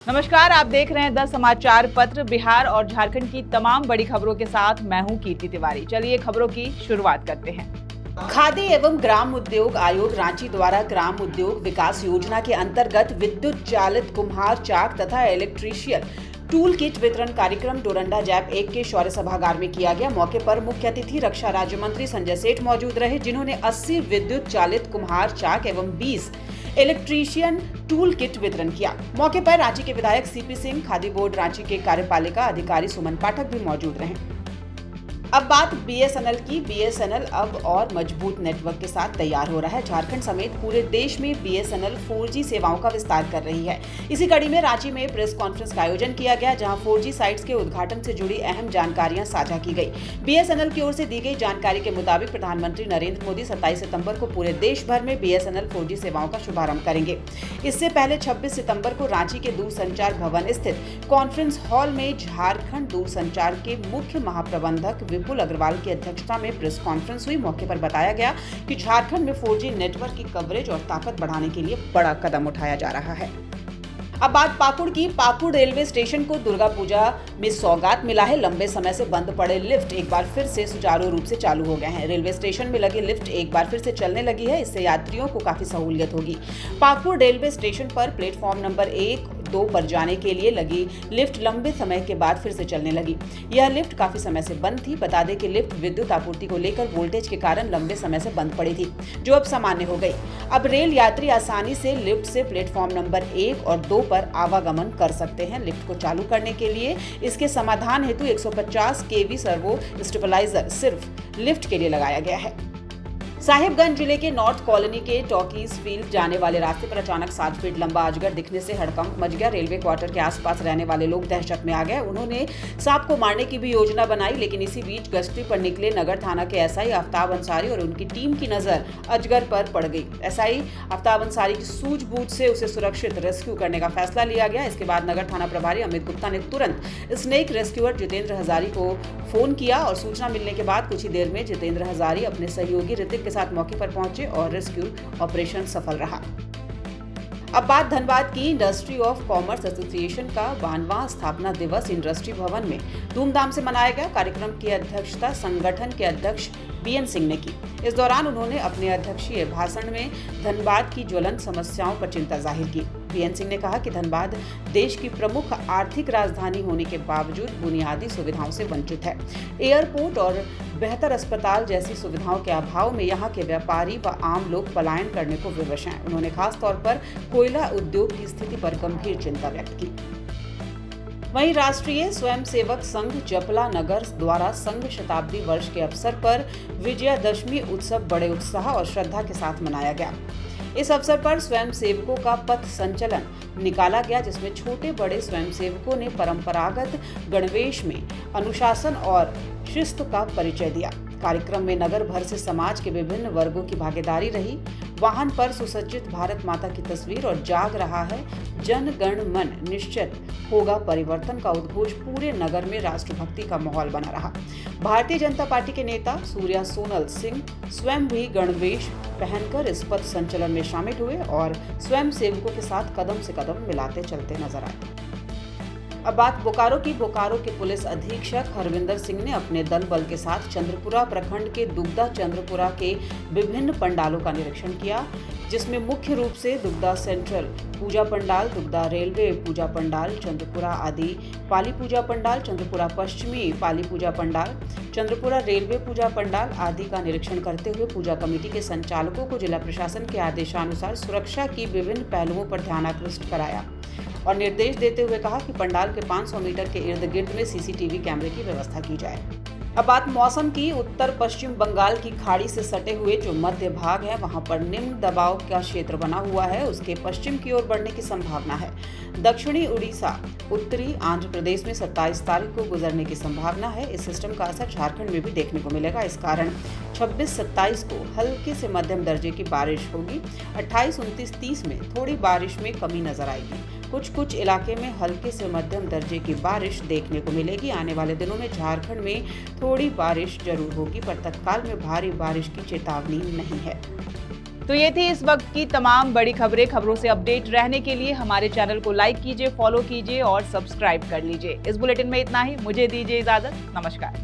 नमस्कार, आप देख रहे हैं 10 समाचार पत्र। बिहार और झारखंड की तमाम बड़ी खबरों के साथ मैं हूं कीर्ति तिवारी। चलिए खबरों की शुरुआत करते हैं। खादी एवं ग्राम उद्योग आयोग रांची द्वारा ग्राम उद्योग विकास योजना के अंतर्गत विद्युत चालित कुम्हार चाक तथा इलेक्ट्रीशियन टूल किट वितरण कार्यक्रम डोरंडा जैप 1 के शौर्य सभागार में किया गया। मौके पर मुख्य अतिथि रक्षा राज्य मंत्री संजय सेठ मौजूद रहे, जिन्होंने 80 विद्युत चालित कुम्हार चाक एवं 20 इलेक्ट्रीशियन टूल किट वितरण किया। मौके पर रांची के विधायक सीपी सिंह, खादी बोर्ड रांची के कार्यपालिका अधिकारी सुमन पाठक भी मौजूद रहे। अब बात बीएसएनएल की। बीएसएनएल अब और मजबूत नेटवर्क के साथ तैयार हो रहा है। झारखंड समेत पूरे देश में बीएसएनएल 4G सेवाओं का विस्तार कर रही है। इसी कड़ी में रांची में प्रेस कॉन्फ्रेंस का आयोजन किया गया, जहां 4G साइट्स के उद्घाटन से जुड़ी अहम जानकारियां साझा की गई। बीएसएनएल की ओर से दी गई जानकारी के मुताबिक प्रधानमंत्री नरेंद्र मोदी 27 सितंबर को पूरे देश भर में बीएसएनएल 4G सेवाओं का शुभारंभ करेंगे। इससे पहले 26 सितंबर को रांची के दूरसंचार भवन स्थित कॉन्फ्रेंस हॉल में झारखंड दूरसंचार के मुख्य महाप्रबंधक विपुल अग्रवाल की अध्यक्षता में प्रेस कॉन्फ्रेंस हुई। मौके पर बताया गया कि झारखंड में 4G नेटवर्क की कवरेज और ताकत बढ़ाने के लिए बड़ा कदम उठाया जा रहा है। अब बात पाकुड़ की। पाकुड़ रेलवे स्टेशन को दुर्गा पूजा में सौगात मिला है। लंबे समय से बंद पड़े लिफ्ट एक बार फिर से सुचारू रूप से चालू हो गए हैं। रेलवे स्टेशन में लगी लिफ्ट एक बार फिर से चलने लगी है। इससे यात्रियों को काफी सहूलियत होगी। पाकुड़ रेलवे स्टेशन पर प्लेटफॉर्म नंबर 1, 2 पर जाने के लिए लगी लिफ्ट लंबे समय के बाद फिर से चलने लगी। यह लिफ्ट काफी समय से बंद थी। बता दें कि लिफ्ट विद्युत आपूर्ति को लेकर वोल्टेज के कारण लंबे समय से बंद पड़ी थी, जो अब सामान्य हो गई। अब रेल यात्री आसानी से लिफ्ट से प्लेटफॉर्म नंबर 1 और 2 पर आवागमन कर सकते हैं। लिफ्ट को चालू करने के लिए इसके समाधान हेतु 150 kV सर्वो स्टेबलाइजर सिर्फ लिफ्ट के लिए लगाया गया है। साहिबगंज जिले के नॉर्थ कॉलोनी के टॉकीज फील्ड जाने वाले रास्ते पर अचानक 7 फीट लंबा अजगर दिखने से हड़कंप मच गया। रेलवे क्वार्टर के आसपास रहने वाले लोग दहशत में आ गए। उन्होंने सांप को मारने की भी योजना बनाई, लेकिन इसी बीच गश्ती पर निकले नगर थाना के एसआई आफ्ताब अंसारी और उनकी टीम की नजर अजगर पर पड़ गई। एसआई आफ्ताब अंसारी की सूझबूझ से उसे सुरक्षित रेस्क्यू करने का फैसला लिया गया। इसके बाद नगर थाना प्रभारी अमित गुप्ता ने तुरंत स्नेक रेस्क्यूअर जितेंद्र हजारी को फोन किया और सूचना मिलने के बाद कुछ ही देर में जितेंद्र हजारी अपने सहयोगी ऋतिक के साथ मौके पर पहुंचे और रेस्क्यू ऑपरेशन सफल रहा। अब बात धनबाद की। इंडस्ट्री ऑफ कॉमर्स एसोसिएशन का 92वां स्थापना दिवस इंडस्ट्री भवन में धूमधाम से मनाया गया। कार्यक्रम की अध्यक्षता संगठन के अध्यक्ष बीएन सिंह ने की। इस दौरान उन्होंने अपने अध्यक्षीय भाषण में धनबाद की ज्वलंत समस्याओं पर चिंता जाहिर की। बीएन सिंह ने कहा कि धनबाद देश की प्रमुख आर्थिक राजधानी होने के बावजूद बुनियादी सुविधाओं से वंचित है। एयरपोर्ट और बेहतर अस्पताल जैसी सुविधाओं के अभाव में यहाँ के व्यापारी व आम लोग पलायन करने को विवश हैं। उन्होंने खास तौर पर कोयला उद्योग की स्थिति पर गंभीर चिंता व्यक्त की। वहीं राष्ट्रीय स्वयंसेवक संघ जपला नगर द्वारा संघ शताब्दी वर्ष के अवसर पर विजयादशमी उत्सव बड़े उत्साह और श्रद्धा के साथ मनाया गया। इस अवसर पर स्वयंसेवकों का पथ संचलन निकाला गया, जिसमें छोटे बड़े स्वयंसेवकों ने परंपरागत गणवेश में अनुशासन और शिस्त का परिचय दिया। कार्यक्रम में नगर भर से समाज के विभिन्न वर्गों की भागीदारी रही। वाहन पर सुसज्जित भारत माता की तस्वीर और जाग रहा है जन गण मन निश्चित होगा परिवर्तन का उद्घोष पूरे नगर में राष्ट्रभक्ति का माहौल बना रहा। भारतीय जनता पार्टी के नेता सूर्या सोनल सिंह स्वयं भी गणवेश पहनकर इस पथ संचलन में शामिल हुए और स्वयं सेवकों के साथ कदम से कदम मिलाते चलते नजर आए। अब बात बोकारो की। बोकारो के पुलिस अधीक्षक हरविंदर सिंह ने अपने दल बल के साथ चंद्रपुरा प्रखंड के दुग्धा चंद्रपुरा के विभिन्न पंडालों का निरीक्षण किया, जिसमें मुख्य रूप से दुग्धा सेंट्रल पूजा पंडाल, दुग्धा रेलवे पूजा पंडाल, चंद्रपुरा आदि पाली पूजा पंडाल, चंद्रपुरा पश्चिमी पाली पूजा पंडाल, चंद्रपुरा रेलवे पूजा पंडाल आदि का निरीक्षण करते हुए पूजा कमेटी के संचालकों को जिला प्रशासन के आदेशानुसार सुरक्षा की विभिन्न पहलुओं पर ध्यान आकृष्ट कराया और निर्देश देते हुए कहा कि पंडाल के 500 मीटर के इर्द गिर्द में सीसीटीवी कैमरे की व्यवस्था की जाए। अब बात मौसम की। उत्तर पश्चिम बंगाल की खाड़ी से सटे हुए जो मध्य भाग है, वहां पर निम्न दबाव का क्षेत्र बना हुआ है। उसके पश्चिम की ओर बढ़ने की संभावना है। दक्षिणी उड़ीसा, उत्तरी आंध्र प्रदेश में 27 तारीख को गुजरने की संभावना है। इस सिस्टम का असर झारखंड में भी देखने को मिलेगा। इस कारण 26-27 को हल्के से मध्यम दर्जे की बारिश होगी। 28, 29, 30 में थोड़ी बारिश में कमी नजर आएगी। कुछ इलाके में हल्के से मध्यम दर्जे की बारिश देखने को मिलेगी। आने वाले दिनों में झारखंड में थोड़ी बारिश जरूर होगी, पर तत्काल में भारी बारिश की चेतावनी नहीं है। तो ये थी इस वक्त की तमाम बड़ी खबरें। खबरों से अपडेट रहने के लिए हमारे चैनल को लाइक कीजिए, फॉलो कीजिए और सब्सक्राइब कर लीजिए। इस बुलेटिन में इतना ही। मुझे दीजिए इजाजत। नमस्कार।